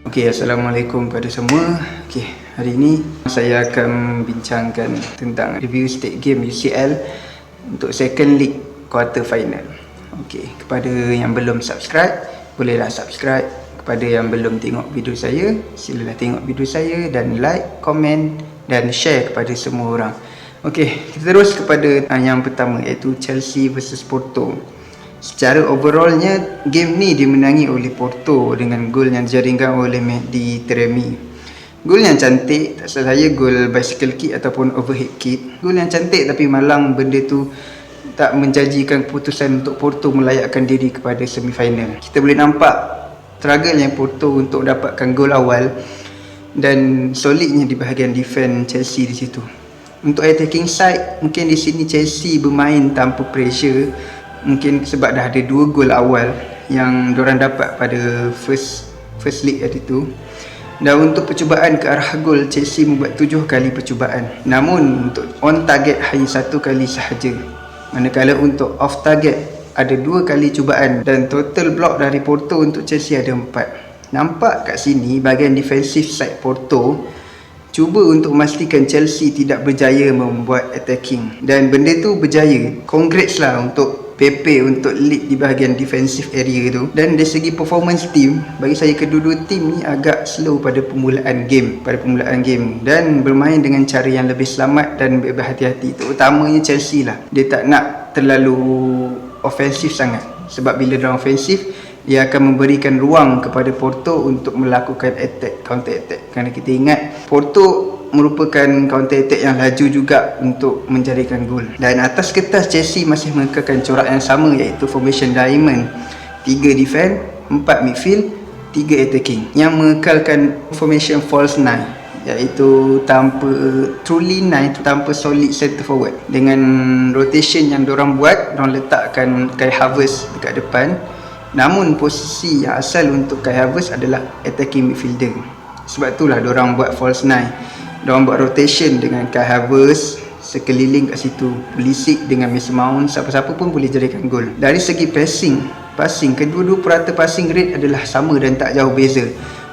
Okey, Assalamualaikum kepada semua. Okey, hari ini saya akan membincangkan tentang review state game UCL untuk second league quarter final. Okey, kepada yang belum subscribe, bolehlah subscribe. Kepada yang belum tengok video saya, silalah tengok video saya dan like, komen dan share kepada semua orang. Okey, kita terus kepada yang pertama, iaitu Chelsea versus Porto. Secara overallnya, game ni dimenangi oleh Porto dengan gol yang dijaringkan oleh Mehdi Taremi. Gol yang cantik, tak salah saya gol bicycle kick ataupun overhead kick. Gol yang cantik tapi malang benda tu tak menjanjikan keputusan untuk Porto melayakkan diri kepada semifinal. Kita boleh nampak struggle yang Porto untuk dapatkan gol awal dan solidnya di bahagian defend Chelsea di situ. Untuk attacking side, mungkin di sini Chelsea bermain tanpa pressure. Mungkin sebab dah ada 2 gol awal yang diorang dapat pada first league hari tu. Dan untuk percubaan ke arah gol, Chelsea membuat 7 kali percubaan. Namun untuk on target hanya 1 kali sahaja. Manakala untuk off target ada 2 kali cubaan dan total block dari Porto untuk Chelsea ada 4. Nampak kat sini bahagian defensive side Porto cuba untuk memastikan Chelsea tidak berjaya membuat attacking, dan benda tu berjaya. Congrats lah untuk Pepe untuk lead di bahagian defensive area tu. Dan dari segi performance team, bagi saya kedua-dua team ni agak slow pada permulaan game dan bermain dengan cara yang lebih selamat dan berhati-hati. Terutamanya Chelsea lah, dia tak nak terlalu ofensif sangat, sebab bila dia ofensif dia akan memberikan ruang kepada Porto untuk melakukan counter attack. Kerana kita ingat Porto merupakan counter attack yang laju juga untuk menjadikan gol. Dan atas kertas Chelsea masih mengekalkan corak yang sama, iaitu formation diamond, 3 defend, 4 midfield, 3 attacking, yang mengekalkan formation false 9, iaitu tanpa truly 9, tanpa solid center forward. Dengan rotation yang diorang buat, diorang letakkan Kai Havertz dekat depan. Namun posisi yang asal untuk Kai Havertz adalah attacking midfielder. Sebab itulah diorang buat false 9. Diorang buat rotation dengan Kai Havertz sekeliling kat situ. Pulisic dengan Mason Mount, siapa-siapa pun boleh jadikan gol. Dari segi passing, kedua-dua purata passing rate adalah sama dan tak jauh beza.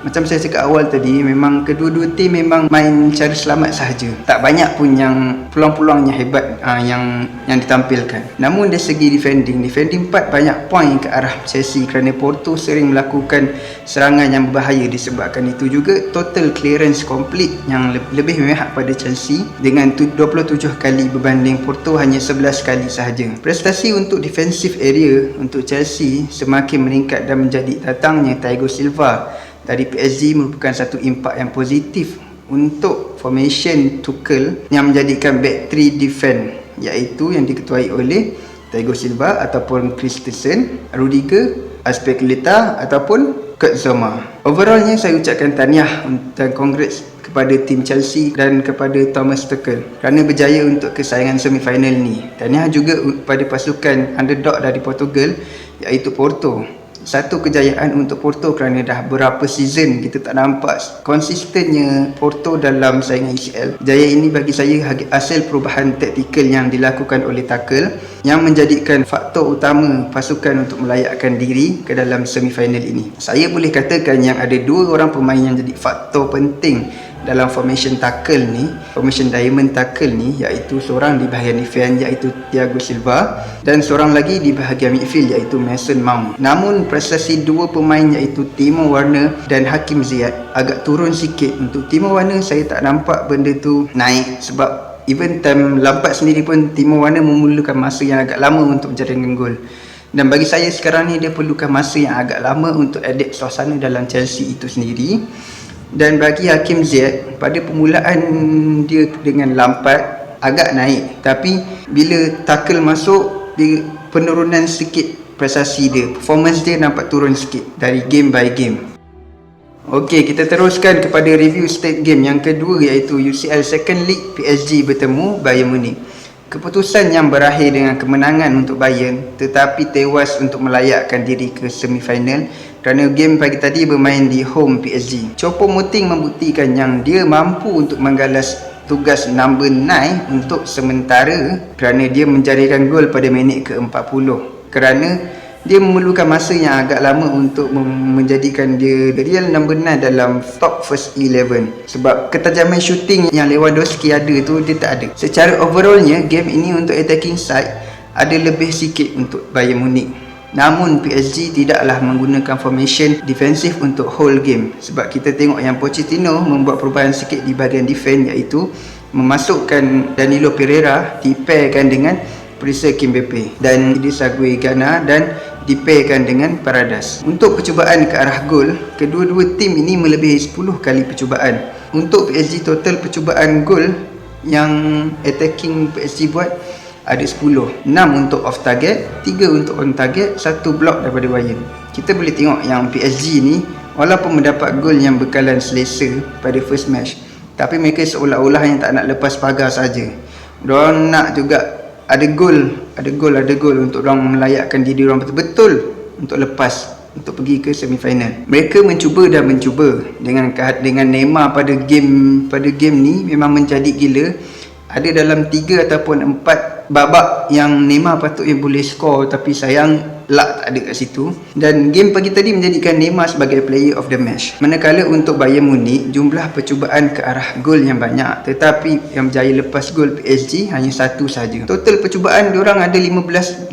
Macam saya cakap awal tadi, memang kedua-dua tim memang main cara selamat sahaja. Tak banyak pun yang peluang-peluangnya hebat yang ditampilkan. Namun dari segi defending part banyak point ke arah Chelsea kerana Porto sering melakukan serangan yang berbahaya. Disebabkan itu juga total clearance complete yang lebih memihak pada Chelsea dengan 27 kali berbanding Porto hanya 11 kali sahaja. Prestasi untuk defensive area untuk Chelsea semakin meningkat dan menjadi datangnya Thiago Silva dari PSG merupakan satu impak yang positif untuk formation Tuchel yang menjadikan back 3 defend, iaitu yang diketuai oleh Thiago Silva ataupun Christensen, Rudiger, Azpilicueta ataupun Kurt Zouma. Overallnya saya ucapkan tahniah dan congrats kepada tim Chelsea dan kepada Thomas Tuchel kerana berjaya untuk kesayangan semifinal ni. Tahniah juga kepada pasukan underdog dari Portugal, iaitu Porto. Satu kejayaan untuk Porto kerana dah berapa season kita tak nampak konsistennya Porto dalam saingan UCL. Jaya ini bagi saya hasil perubahan taktikal yang dilakukan oleh Tuchel yang menjadikan faktor utama pasukan untuk melayakkan diri ke dalam semifinal ini. Saya boleh katakan yang ada 2 orang pemain yang jadi faktor penting dalam formation Tuchel ni, formation diamond Tuchel ni, iaitu seorang di bahagian defense iaitu Thiago Silva dan seorang lagi di bahagian midfield iaitu Mason Mount. Namun prestasi 2 pemain iaitu Timo Werner dan Hakim Ziyech agak turun sikit. Untuk Timo Werner saya tak nampak benda tu naik, sebab even time Lampard sendiri pun Timo Werner memerlukan masa yang agak lama untuk menjadikan gol. Dan bagi saya sekarang ni dia perlukan masa yang agak lama untuk adapt suasana dalam Chelsea itu sendiri. Dan bagi Hakim Ziyech, pada permulaan dia dengan Lampard agak naik, tapi bila Tuchel masuk, dia penurunan sikit prestasi dia, performance dia nampak turun sikit dari game by game. Okey, kita teruskan kepada review state game yang kedua, iaitu UCL Second League PSG bertemu Bayern Munich. Keputusan yang berakhir dengan kemenangan untuk Bayern, tetapi tewas untuk melayakkan diri ke semifinal kerana game pagi tadi bermain di home PSG. Choupo-Moting membuktikan yang dia mampu untuk menggalas tugas number 9 untuk sementara kerana dia menjadikan gol pada minit ke-40. Kerana dia memerlukan masa yang agak lama untuk menjadikan dia the real number 9 dalam top first 11. Sebab ketajaman shooting yang Lewandowski ada tu dia tak ada. Secara overallnya, game ini untuk attacking side ada lebih sikit untuk Bayern Munich. Namun PSG tidaklah menggunakan formation defensif untuk whole game. Sebab kita tengok yang Pochettino membuat perubahan sikit di bahagian defense, iaitu memasukkan Danilo Pereira dipairkan dengan Presnel Kimpembe dan Idrissa Gueye dan dipairkan dengan Paradas. Untuk percubaan ke arah gol, kedua-dua tim ini melebihi 10 kali percubaan. Untuk PSG, total percubaan gol yang attacking PSG buat ada 10. 6 untuk off target, 3 untuk on target, 1 block daripada Bayern. Kita boleh tengok yang PSG ni walaupun mendapat gol yang bekalan selesa pada first match, tapi mereka seolah-olah yang tak nak lepas pagar saja. Diorang nak juga ada gol untuk orang melayakkan diri orang betul-betul untuk lepas, untuk pergi ke semifinal. Mereka mencuba dengan Neymar pada game ni memang menjadi gila. Ada dalam 3 ataupun 4 babak yang Neymar patutnya boleh skor, tapi sayang luck tak ada kat situ. Dan game pagi tadi menjadikan Neymar sebagai player of the match. Manakala untuk Bayern Munich, jumlah percubaan ke arah gol yang banyak, tetapi yang berjaya lepas gol PSG hanya 1 saja. Total percubaan diorang ada 15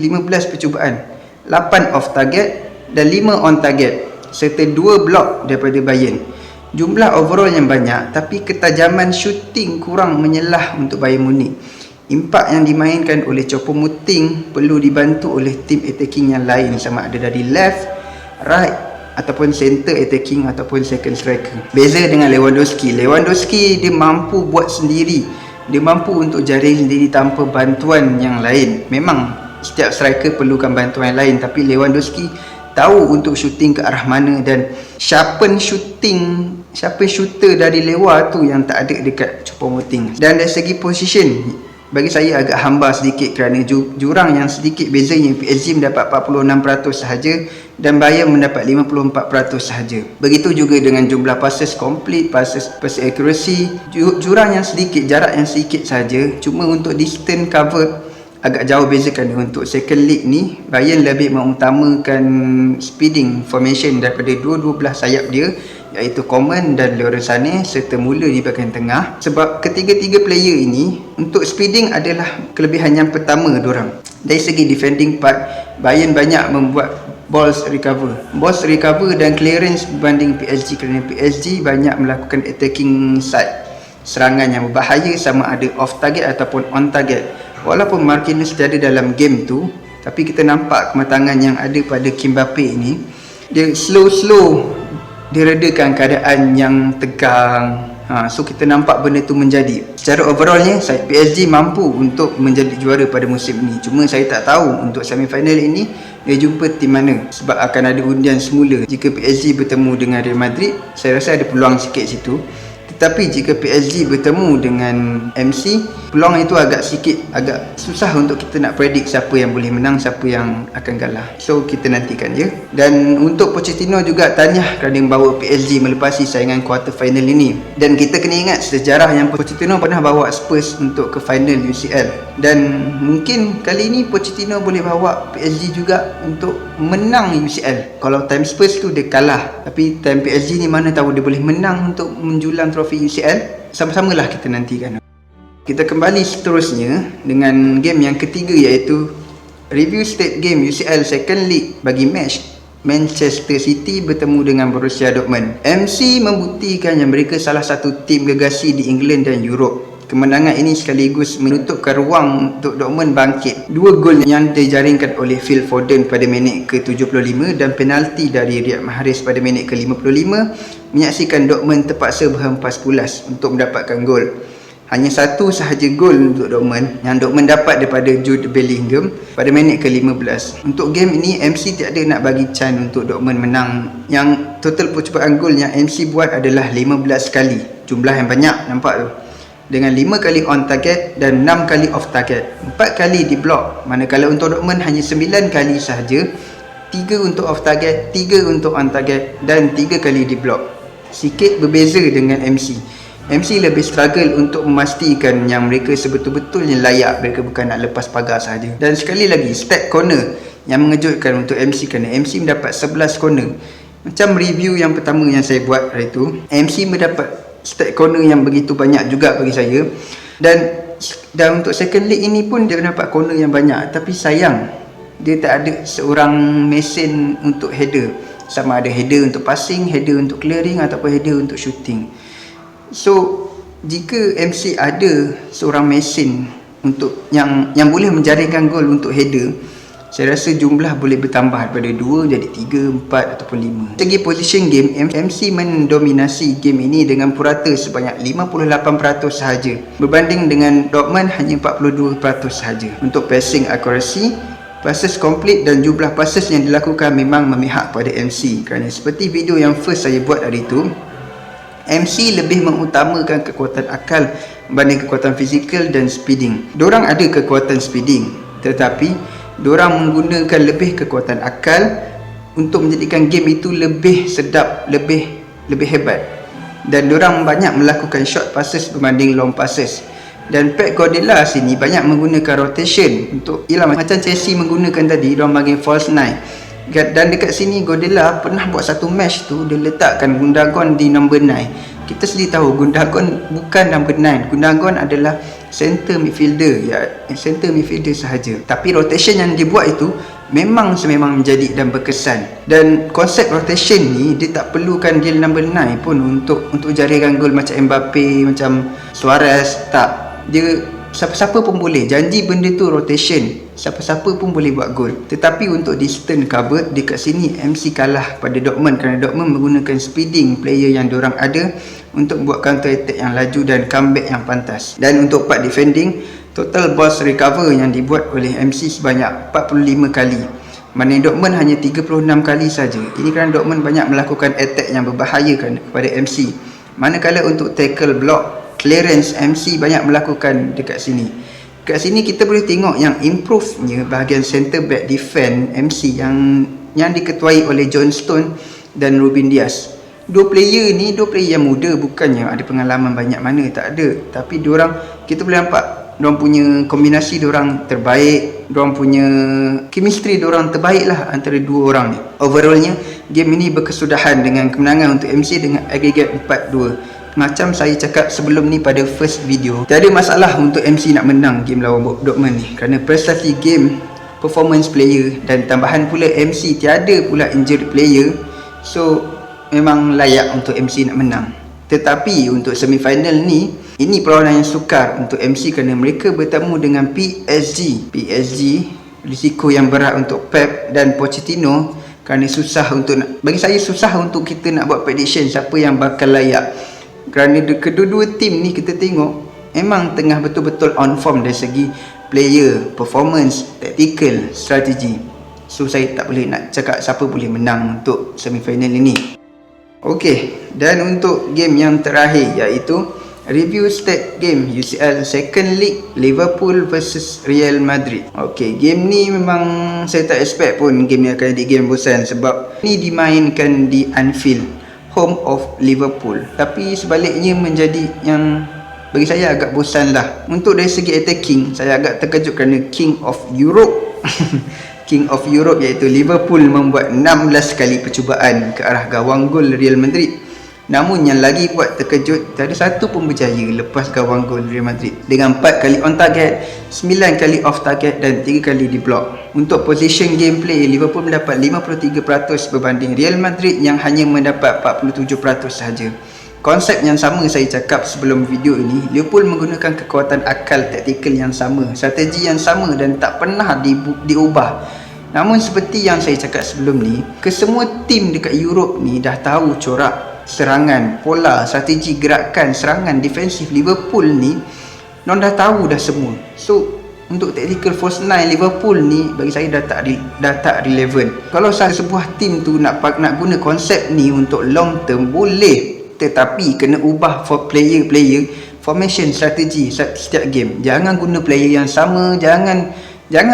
percubaan, 8 off target dan 5 on target, serta 2 block daripada Bayern. Jumlah overall yang banyak, tapi ketajaman shooting kurang menyelah untuk Bayern Munich. Impak yang dimainkan oleh Choupo-Moting perlu dibantu oleh tim attacking yang lain, sama ada dari left, right ataupun center attacking ataupun second striker. Beza dengan Lewandowski dia mampu buat sendiri. Dia mampu untuk jaring sendiri tanpa bantuan yang lain. Memang setiap striker perlukan bantuan yang lain, tapi Lewandowski tahu untuk shooting ke arah mana, dan sharpen shooter dari Lewa tu yang tak ada dekat Choupo-Moting. Dan dari segi position, bagi saya agak hambar sedikit kerana jurang yang sedikit bezanya. PSG mendapat 46% sahaja dan Bayern mendapat 54% sahaja. Begitu juga dengan jumlah passes complete, pass accuracy, jurang yang sedikit, jarak yang sedikit sahaja. Cuma untuk distance cover agak jauh bezakan. Untuk second league ni, Bayern lebih mengutamakan speeding formation daripada dua-dua belah sayap dia, iaitu Coman dan Leroy Sané, serta Müller di bahagian tengah. Sebab ketiga-tiga player ini untuk speeding adalah kelebihan yang pertama diorang. Dari segi defending part, Bayern banyak membuat balls recover dan clearance berbanding PSG, kerana PSG banyak melakukan attacking side, serangan yang berbahaya sama ada off target ataupun on target. Walaupun Marquinhos tiada dalam game tu, tapi kita nampak kematangan yang ada pada Kimpembe ini. Dia slow dia redakan keadaan yang tegang. So kita nampak benda tu menjadi. Secara overallnya, PSG mampu untuk menjadi juara pada musim ini. Cuma saya tak tahu untuk semifinal ini dia jumpa tim mana, sebab akan ada undian semula. Jika PSG bertemu dengan Real Madrid, saya rasa ada peluang sikit situ. Tetapi jika PSG bertemu dengan MC, peluang itu agak susah untuk kita nak predict siapa yang boleh menang, siapa yang akan kalah. So kita nantikan je. Dan untuk Pochettino juga tahniah kerana membawa PSG melepasi saingan quarter final ini. Dan kita kena ingat sejarah yang Pochettino pernah bawa Spurs untuk ke final UCL. Dan mungkin kali ini Pochettino boleh bawa PSG juga untuk menang UCL. Kalau time Spurs tu dia kalah, tapi time PSG ni mana tahu dia boleh menang untuk menjulang trofi UCL. Sama-samalah kita nantikan. Kita kembali seterusnya dengan game yang ketiga, iaitu review state game UCL second leg bagi match Manchester City bertemu dengan Borussia Dortmund. MC membuktikan yang mereka salah satu tim gegasi di England dan Europe. Kemenangan ini sekaligus menutupkan ruang untuk Dortmund bangkit. 2 gol yang dijaringkan oleh Phil Foden pada minit ke-75 dan penalti dari Riyad Mahrez pada minit ke-55 menyaksikan Dortmund terpaksa berhempas pulas untuk mendapatkan gol. Hanya satu sahaja gol untuk Dortmund yang Dortmund dapat daripada Jude Bellingham pada minit ke-15. Untuk game ini, MC tiada nak bagi chance untuk Dortmund menang. Yang total percubaan gol yang MC buat adalah 15 kali. Jumlah yang banyak, nampak tu. Dengan 5 kali on target dan 6 kali off target. 4 kali di block. Manakala untuk Dortmund hanya 9 kali sahaja. 3 untuk off target, 3 untuk on target dan 3 kali di block. Sikit berbeza dengan MC. MC lebih struggle untuk memastikan yang mereka sebetul-betulnya layak. Mereka bukan nak lepas pagar sahaja. Dan sekali lagi, stat corner Yang mengejutkan untuk MC kerana MC mendapat 11 corner. Macam review yang pertama yang saya buat hari tu, MC mendapat stat corner yang begitu banyak juga bagi saya. Dan untuk second league ini pun dia dapat corner yang banyak. Tapi sayang, dia tak ada seorang mesin untuk header. Sama ada header untuk passing, header untuk clearing ataupun header untuk shooting. So jika MC ada seorang mesin untuk yang boleh menjaringkan gol untuk header, saya rasa jumlah boleh bertambah daripada 2 jadi 3, 4 ataupun 5. Segi position game, MC mendominasi game ini dengan purata sebanyak 58% sahaja, berbanding dengan Dortmund hanya 42% sahaja. Untuk passing accuracy, passes complete dan jumlah passes yang dilakukan memang memihak pada MC. Kerana seperti video yang first saya buat hari itu, MC lebih mengutamakan kekuatan akal berbanding kekuatan fizikal dan speeding. Diorang ada kekuatan speeding, tetapi diorang menggunakan lebih kekuatan akal untuk menjadikan game itu lebih sedap, lebih hebat. Dan diorang banyak melakukan short passes berbanding long passes. Dan Pep Guardiola sini banyak menggunakan rotation untuk, ialah macam Chelsea menggunakan tadi, diorang bagi false 9. Dan dekat sini Guardiola pernah buat satu match tu, dia letakkan Gundogan di number 9. Kita sendiri tahu Gundogan bukan number 9. Gundogan adalah center midfielder, center midfielder sahaja. Tapi rotation yang dia buat itu memang menjadi dan berkesan. Dan konsep rotation ni dia tak perlukan dia number 9 pun untuk jaringkan gol macam Mbappe, macam Suarez. Tak, dia siapa-siapa pun boleh. Janji benda tu rotation, siapa-siapa pun boleh buat gol. Tetapi untuk distance cover, dekat sini MC kalah pada Dortmund kerana Dortmund menggunakan speeding player yang diorang ada untuk buat counter attack yang laju dan comeback yang pantas. Dan untuk part defending, total balls recover yang dibuat oleh MC sebanyak 45 kali, mana Dortmund hanya 36 kali saja. Ini kerana Dortmund banyak melakukan attack yang berbahaya kepada MC. Manakala untuk tackle, block, clearance, MC banyak melakukan dekat sini. Dekat sini kita boleh tengok yang improve-nya bahagian center back defense MC yang diketuai oleh John Stone dan Ruben Dias. Dua player yang muda, bukannya ada pengalaman banyak mana, tak ada. Tapi kita boleh nampak diorang punya kombinasi diorang terbaik, diorang punya chemistry diorang terbaik lah antara dua orang ni. Overallnya game ini berkesudahan dengan kemenangan untuk MC dengan agregat 4-2. Macam saya cakap sebelum ni pada first video, tiada masalah untuk MC nak menang game lawan Dortmund ni kerana prestasi game, performance player, dan tambahan pula MC tiada pula injured player. So memang layak untuk MC nak menang. Tetapi untuk semifinal ni, ini perlawanan yang sukar untuk MC kerana mereka bertemu dengan PSG. Risiko yang berat untuk Pep dan Pochettino kerana bagi saya susah untuk kita nak buat prediction siapa yang bakal layak. Kerana kedua-dua tim ni kita tengok memang tengah betul-betul on form dari segi player, performance, tactical, strategi. So saya tak boleh nak cakap siapa boleh menang untuk semifinal ini. Okey, dan untuk game yang terakhir iaitu review stat game UCL Second League Liverpool versus Real Madrid. Okey, game ni memang saya tak expect pun game ni akan jadi game bosan sebab ni dimainkan di Anfield, home of Liverpool. Tapi sebaliknya menjadi yang bagi saya agak bosan lah. Untuk dari segi attacking, saya agak terkejut kerana King of Europe King of Europe iaitu Liverpool membuat 16 kali percubaan ke arah gawang gol Real Madrid. Namun yang lagi buat terkejut, tak ada satu pun berjaya lepas gawang gol Real Madrid dengan 4 kali on target, 9 kali off target dan 3 kali di block. Untuk position gameplay, Liverpool mendapat 53% berbanding Real Madrid yang hanya mendapat 47% sahaja. Konsep yang sama saya cakap sebelum video ini, Liverpool menggunakan kekuatan akal taktikal yang sama, strategi yang sama dan tak pernah diubah. Namun seperti yang saya cakap sebelum ni, kesemua tim dekat Europe ni dah tahu corak serangan, pola, strategi gerakan, serangan, defensif Liverpool ni, diorang dah tahu dah semua. So untuk tactical false 9 Liverpool ni bagi saya dah tak relevan. Kalau sebuah tim tu nak guna konsep ni untuk long term boleh, tetapi kena ubah for player formation, strategi setiap game. Jangan guna player yang sama, jangan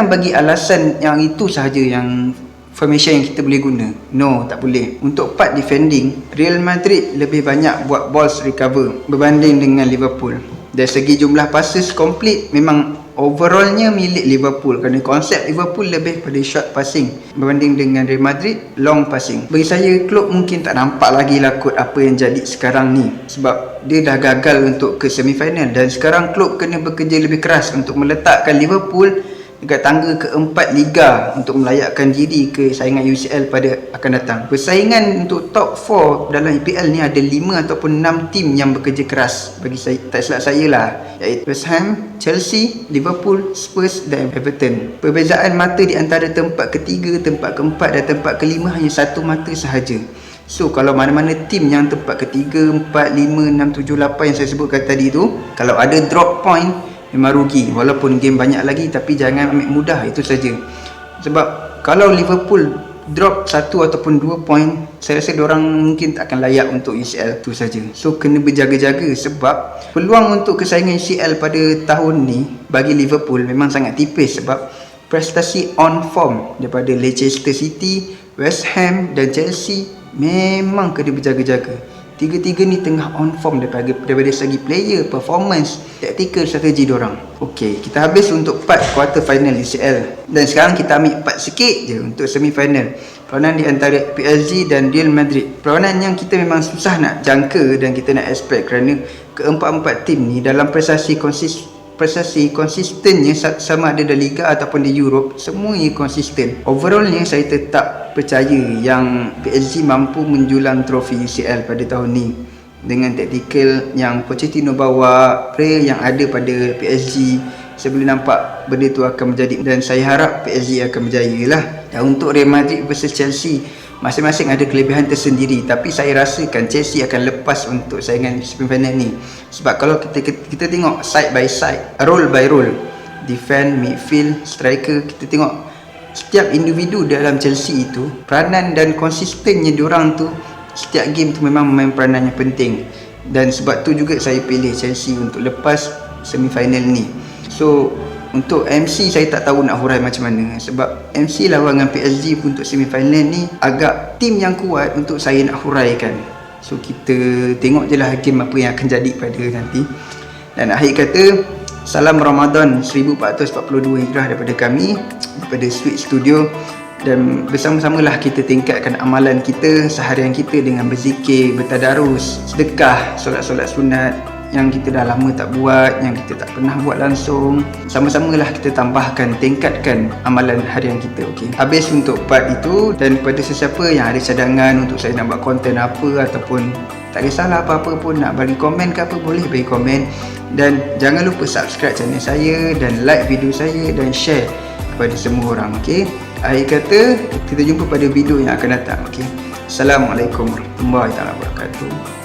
bagi alasan yang itu sahaja yang formation yang kita boleh guna. No, tak boleh. Untuk part defending, Real Madrid lebih banyak buat balls recover berbanding dengan Liverpool. Dari segi jumlah passes complete, memang overallnya milik Liverpool kerana konsep Liverpool lebih pada short passing berbanding dengan Real Madrid long passing. Bagi saya, Klopp mungkin tak nampak lagi lah kot apa yang jadi sekarang ni, sebab dia dah gagal untuk ke semi-final dan sekarang Klopp kena bekerja lebih keras untuk meletakkan Liverpool dekat tangga keempat Liga untuk melayakkan diri ke saingan UCL pada akan datang. Persaingan untuk top 4 dalam EPL ni ada 5 ataupun 6 tim yang bekerja keras bagi saya, tak silap saya lah, iaitu West Ham, Chelsea, Liverpool, Spurs dan Everton. Perbezaan mata di antara tempat ketiga, tempat keempat dan tempat kelima hanya satu mata sahaja. So kalau mana-mana tim yang tempat ketiga, 4, 5, 6, 7, 8 yang saya sebutkan tadi tu, kalau ada drop point memang rugi. Walaupun game banyak lagi, tapi jangan ambil mudah, itu saja. Sebab kalau Liverpool drop 1 ataupun 2 point, saya rasa diorang mungkin tak akan layak untuk UCL, tu saja. So kena berjaga-jaga sebab peluang untuk kesaingan UCL pada tahun ni bagi Liverpool memang sangat tipis sebab prestasi on form daripada Leicester City, West Ham dan Chelsea memang kena berjaga-jaga. Tiga-tiga ni tengah on form daripada segi player, performance, tactical, strategi diorang. Okey, kita habis untuk part quarter final UCL dan sekarang kita ambil part sikit je untuk semi final. Perlawanan di antara PSG dan Real Madrid. Perlawanan yang kita memang susah nak jangka dan kita nak expect kerana keempat-empat tim ni dalam prestasi konsistennya sama ada di Liga ataupun di Europe, semuanya konsisten. Overallnya saya tetap percaya yang PSG mampu menjulang trofi UCL pada tahun ni dengan taktikal yang Pochettino bawa, player yang ada pada PSG. Saya boleh nampak benda tu akan menjadi, dan saya harap PSG akan berjaya lah. Dan untuk Real Madrid versus Chelsea, masing-masing ada kelebihan tersendiri, tapi saya rasakan Chelsea akan lepas untuk saingan semifinal ni. Sebab kalau kita tengok side by side, role by role, defend, midfield, striker, kita tengok setiap individu dalam Chelsea itu peranan dan konsistennya diorang tu setiap game tu memang memain peranan yang penting. Dan sebab tu juga saya pilih Chelsea untuk lepas semifinal ni. So untuk MC saya tak tahu nak hurai macam mana, sebab MC lawan dengan PSG pun untuk semifinal ni agak tim yang kuat untuk saya nak huraikan. So kita tengok je lah game apa yang akan jadi pada nanti. Dan akhir kata, salam Ramadan 1442 Hijrah daripada kami, daripada Sweet Studio. Dan bersama-samalah kita tingkatkan amalan kita seharian kita dengan berzikir, bertadarus, sedekah, solat-solat sunat yang kita dah lama tak buat, yang kita tak pernah buat langsung. Sama-samalah kita tambahkan, tingkatkan amalan harian kita. Okey. Habis untuk part itu, dan kepada sesiapa yang ada cadangan untuk saya nak buat konten apa ataupun tak kisahlah apa-apa pun, nak bagi komen ke apa, boleh bagi komen. Dan jangan lupa subscribe channel saya dan like video saya dan share kepada semua orang. Okey. Akhir kata, kita jumpa pada video yang akan datang. Okey. Assalamualaikum warahmatullahi wabarakatuh.